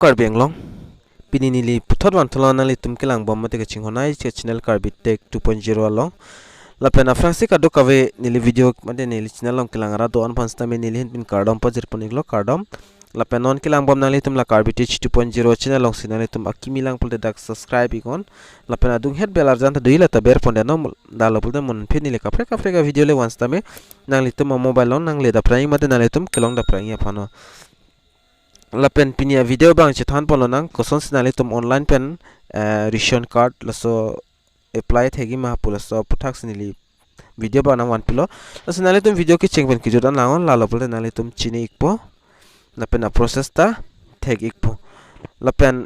Karbi ANGLONG pinini puthot wan thola nali tum kilang bom mate kaching honai che channel Karbi Tech 2.0 along la pena fransi ka do kave nili video mate nili channel long kilang ara do an pansta me nili pin Kardom pajir poniglo Kardom la penon kilang bom nali tum la Karbi Tech 2.0 channel long sinali tum AKEMI lang pulte dak subscribe ikon la pena dung het belar janta duila ta ber ponde no dalo pulte mon pin nili kapre kapre ka video le wansta me nali tum mobile long nang le da prang mate nali tum kelong da prang ya phano lapen pinia video bang chethan polonang koson sinali tum online pen ration card laso apply thegi ma pulaso puthak sinili video bana wan pilo lasinali tum video ki chengben ki jodan langon lalo pole nali tum chini ikpo lapen a process ta theg ikpo lapen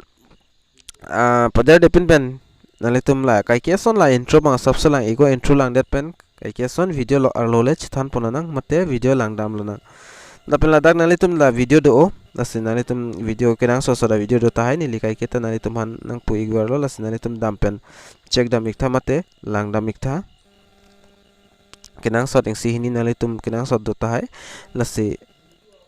pada depin pen nali tum la kai keson la intro bang sabse lang ego intro lang det pen kai keson video lo arlole chethan polonang mate video lang dam lona lapen la dak nali tum la video do lasin nali tum video kenang so da video do tahai ni likai kita nali tum han nang pu igwar lo lasin nali tum dampen check dam ikta mate lang dam ikta kenang so ing si hini nali tum kenang so do tahai lasi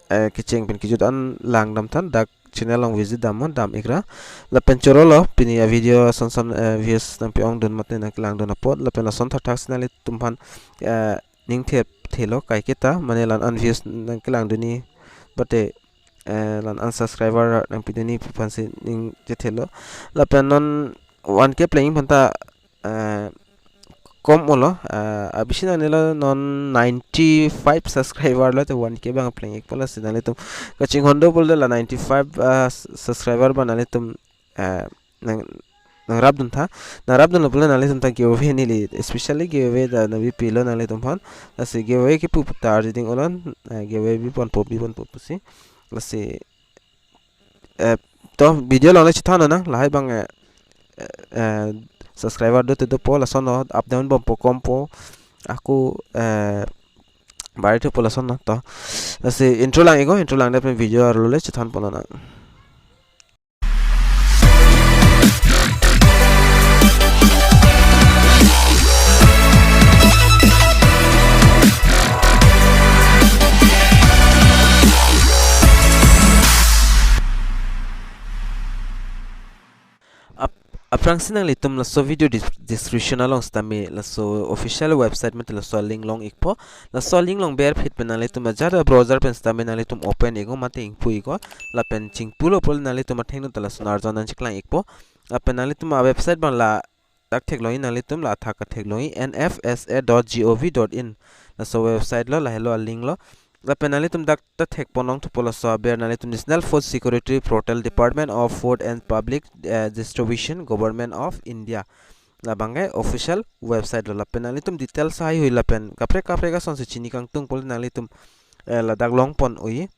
kicheng pen kijut an lang dam tan dak channel long visit dam dam ikra lapen chorolo pini video son views nang piong don mate nang lang don apot lapen la son thak nali tum han ning thelo kai kita manelan an views nang kilang duni bate lan unsubscriber nang pideni pansi ning jethelo lapen non 1k playing phanta kom olo abisina nela non 95 subscriber la to 1k bang playing ek pala sinale tum kaching hondo bolde la 95 subscriber banale tum nang rabdun tha na rabdun la bola nale tum ta giveaway nili especially giveaway da nabi pilo nale tum phan ase giveaway ki pu tar jiding olon giveaway bi pon pop pusi lasi to video lo chithana na lahai bang subscriber do to po lason up down bom po kompo aku bari to po lason to lasi intro lang ego intro lang da video aro le chithan polana aprang sinang litum laso video description along stami laso official website met laso link long ikpo laso link long ber fit penale tum jara browser pen stami nale tum open ego mate ingpu ego la pen chingpulo pol nale tum thengno tala sonar jonan chiklang ikpo la pen nale tum website ban la tak thekloi nale tum la thaka thekloi nfsa.gov.in laso website lo la hello link lo la penali tum dak ta thek ponong to pola so ber nali tum National Food Security Protal Department of Food and Public Distribution Government of India la bangai official website la penali tum details hai hui la pen kapre ka son se chini kang tung pol nali tum la dak long pon ui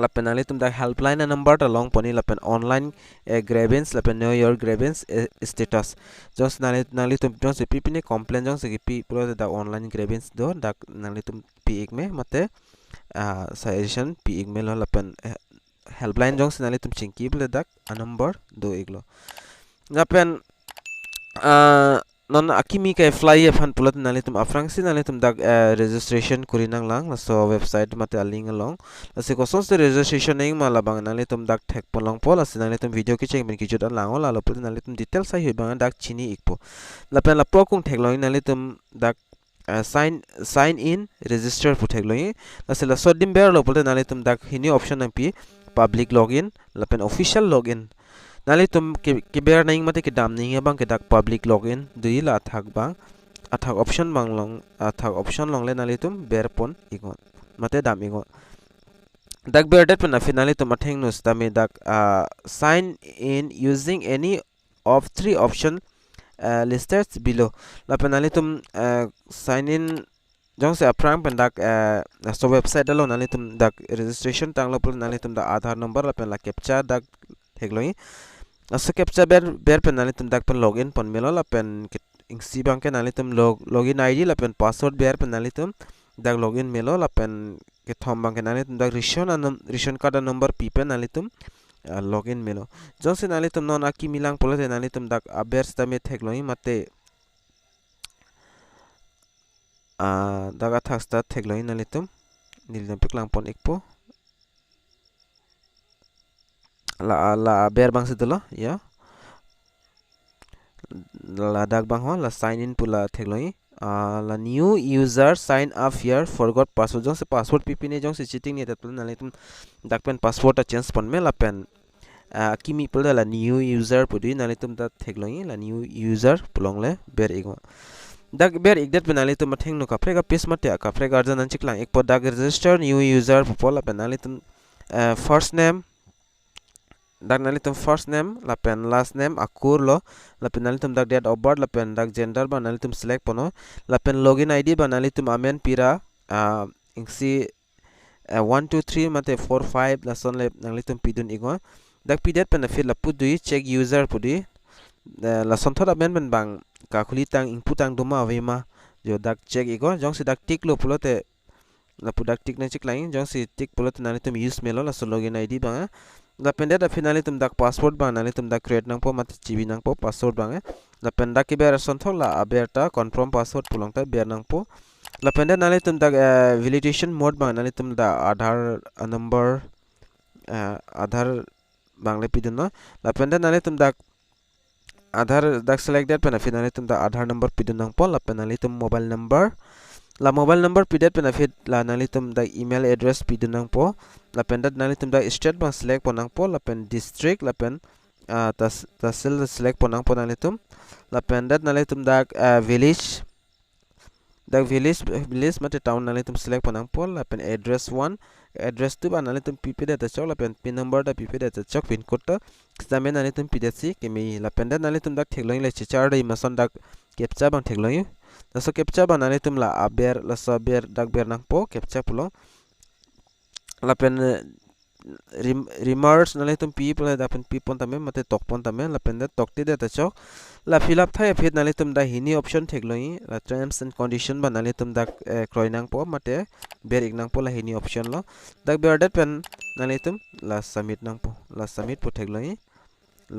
la penali tum dak helpline number ta long poni la pen online grievance la pen know your grievance status just nali tum just pipine complain jong se pi pro da online grievance do dak nali tum pi ek me mate suggestion pi email la pen helpline jong sinali tum chingki ble dak a number do iglo na pen non AKEMI ka fly fan pulat nali tum afrang sinali tum dak registration kurinang lang so website mate aling along lase koson se registration ning mala bang nali tum dak thek polong pol asinali tum video ki cheng ben ki judan lang la lo pul nali tum details sai hi bang dak chini ikpo la pen la pro kung thek long nali tum dak sign in register puthek loi lasela sodim ber lo pulte nali tum dak hini option nang pi public login lapen official login nali tum ke ber naing mate ke dam ning bang ke dak public login dui la thak bang athak option bang long athak option long le nali tum ber pon igon mate dam igon dak ber dat pen finally tum atheng nus tami dak sign in using any of three option listed below la penali tum sign in jong se aprang pen dak so website alo nali tum dak registration tang lo pul nali tum da aadhar number la pen la captcha dak thegloi aso captcha ber pen nali tum dak pen login pon melo la pen ingsi bang ke nali tum login id la pen password ber pen nali tum dak login melo la pen ke thom bang ke nali tum dak ration card number pi pen nali tum login melo jose nali tum non AKEMI lang pole nali tum dak abers tame thekloi mate daga thaksta thekloi nali tum nil peklang pon ikpo la ber bang situlo ya la dak bang ho la sign in pula thekloi la new user sign up here forgot password jong se password pp ne jong se cheating ne tat na le tum dak pen password a change pon me la pen kimi pula la new user pudi na le tum tat thekloi la new user pulong le ber ego dak ber igdat penali tum matheng no kapre ka pis mate kapre ka arjan anchik lang ek po dak register new user pola penali tum first name dak nali tum first name la pen last name akur lo la pen nali tum dak date of birth la pen dak gender ba nali tum select pono la pen login id ba nali tum amen pira ingsi 1 2 3 mate 4 5 la son le nali tum pidun igo dak pidet pen fit la pudui check user pudi la son thoda men ben bang ka khuli tang input tang doma avema jo dak check igo jong si dak tik lo pulote la pudak tik na chik lain jong si tik pulote nali tum use melo la so login id bang la pen da finally tum dak password bang nali tum dak create nang po mat chibi nang po password bang la pen dak ber son thola aberta confirm password pulong ta ber nang po la pen da nali tum dak validation mode bang nali tum da aadhar number aadhar bang le pidun no la pen da nali tum dak Aadhaar dak select that pen finally tum da Aadhaar number pidun nang po la penali tum mobile number la mobile number pidet pen fit la nali tum da email address pidun nang po la pen dat nali tum da state bang select po nang po la pen district la pen tahsil select po nang po nali tum la pen dat nali tum da village dak village mate town nali tum select po nang po la pen address 1 address 2 ba nali tum pp da chok la pen pin number da pp da chok pin code ta stamen nali tum pdet si kemi la pen dat nali tum dak thekloi le chichar dai mason dak captcha bang thekloi la so captcha ba nali tum la aber la so ber dak ber nang po captcha pulo la pen remarks nali tum pi pula da pen pi pon tame mate tok pon tame la pen da tok ti da chok la fill up thai phit nali tum da hini option thekloi la terms and condition ba nali tum da kroinang po mate ber ignang po la hini option lo dak ber dat pen nali tum la submit nang po la submit po thekloi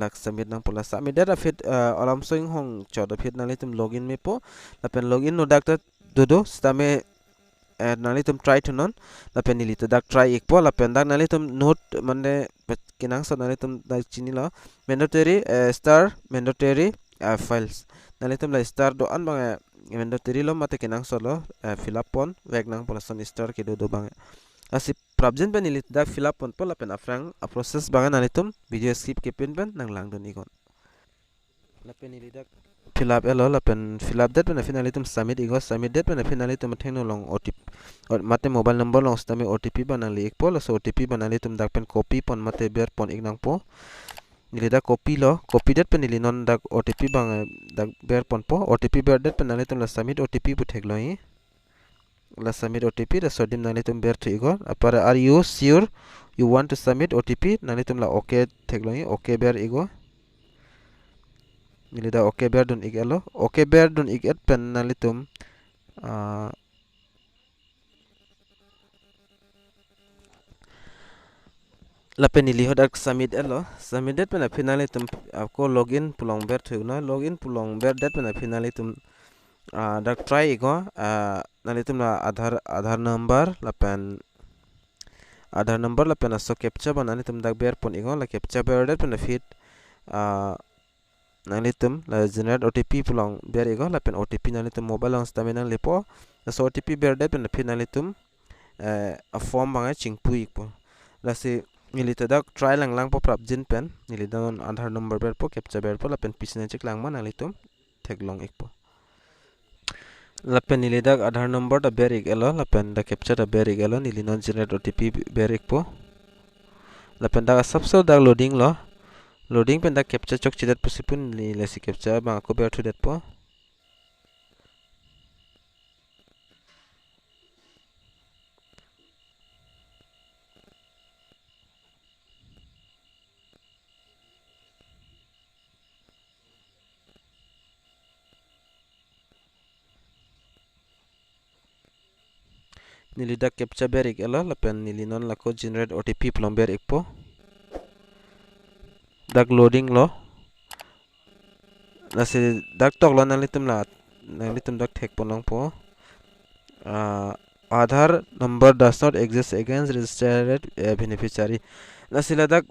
la submit nang po la submit da fit alam soing hong choda fit nali tum login me po la pen login no dak ta dodo stame nali tum try to non la pen nili to dak try ek po la pen dak nali tum note mane kinang so nali tum da chini lo mandatory star mandatory files nali tum la star do an bang mandatory lo mate kinang so lo fill up pon vek nang pola son star ke do bang asi prabjen pen nili dak fill up pon po la pen afrang a process bang nali tum video skip ke pen nang lang do ni gon la pen nili dak fill up elo la pen fill up that pen finally tum submit igo submit that pen finally tum theno long otp और मते mobile number long stame otp banali ek pol so otp banali tum dak pen copy pon mate ber pon ik nang po nili dak copy lo copy that pen nili non dak otp bang dak ber pon po otp ber that pen nali tum la submit otp pu thek loi la submit otp da so dim nali tum ber thu igo apar are you sure you want to submit otp nali tum la okay thek loi okay ber igo nili da okay ber dun ik elo okay ber dun ik et pen nali tum la pen nili hodak submit elo submit det pen finally tum ko login pulong ber thu na login pulong ber det pen finally tum dak try igo nali tum la Aadhaar number la pen so captcha ba nali tum dak ber pon igo la captcha ber det pen fit nali tum la generate otp pulong ber igo la pen otp nali tum mobile on stamina lepo so otp ber det pen fit nali tum a form bang chingpu ikpo la se nili ta dak try lang po prabjin pen nili don Aadhaar number ber po captcha ber po la pen pisne chek lang ma nali tum theklong ikpo la pen nili dak Aadhaar number da ber ik elo la pen da captcha da ber ik elo nili non generate otp ber ikpo la pen da subso dak loading lo loading pen da captcha chok chidat pusipun li lesi captcha bang ko ber thu det po nili dak captcha ber ik elo la pen nili non la ko generate otp plom ber ik po dak loading lo la se dak tok lo nali tum dak thek ponong po Aadhaar number does not exist against registered beneficiary la sila dak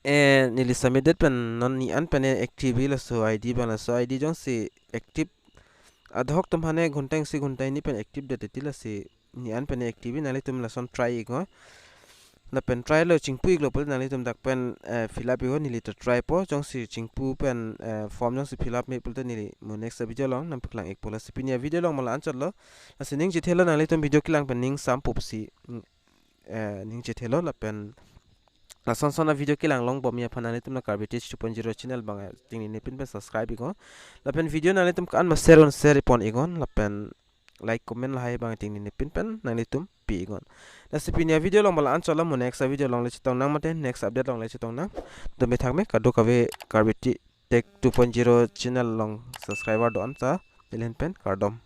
nili submitted pen non ni an pen active la so id ban la so id jong si active adhok tum hane ghuntai ni pen active date tila si ni an pen active nali tum la son try go la pen try lo chingpu iglo pol nali tum dak pen fill up go nili to try po jong si chingpu pen form jong si fill up me pol nili mo next video long nam paklang ek pola sipinia video long mala anchal lo asining jithelo nali tum video kilang pen ning sam popsi ning jithelo la pen la son sona video kilang long bom ya phanani tum na Karbi 2.0 channel bang tingni ne pin pen subscribe igon la pen video nali tum kan ma share on share ipon igon la pen like comment la hai bang tingni ne pin pen nali tum pi igon la sipinia video long mala anchola mo next video long le chitong nang mate next update long le chitong nang to me thakme kado kave Karbi Tech 2.0 channel long subscriber do amsa dilen pen Kardom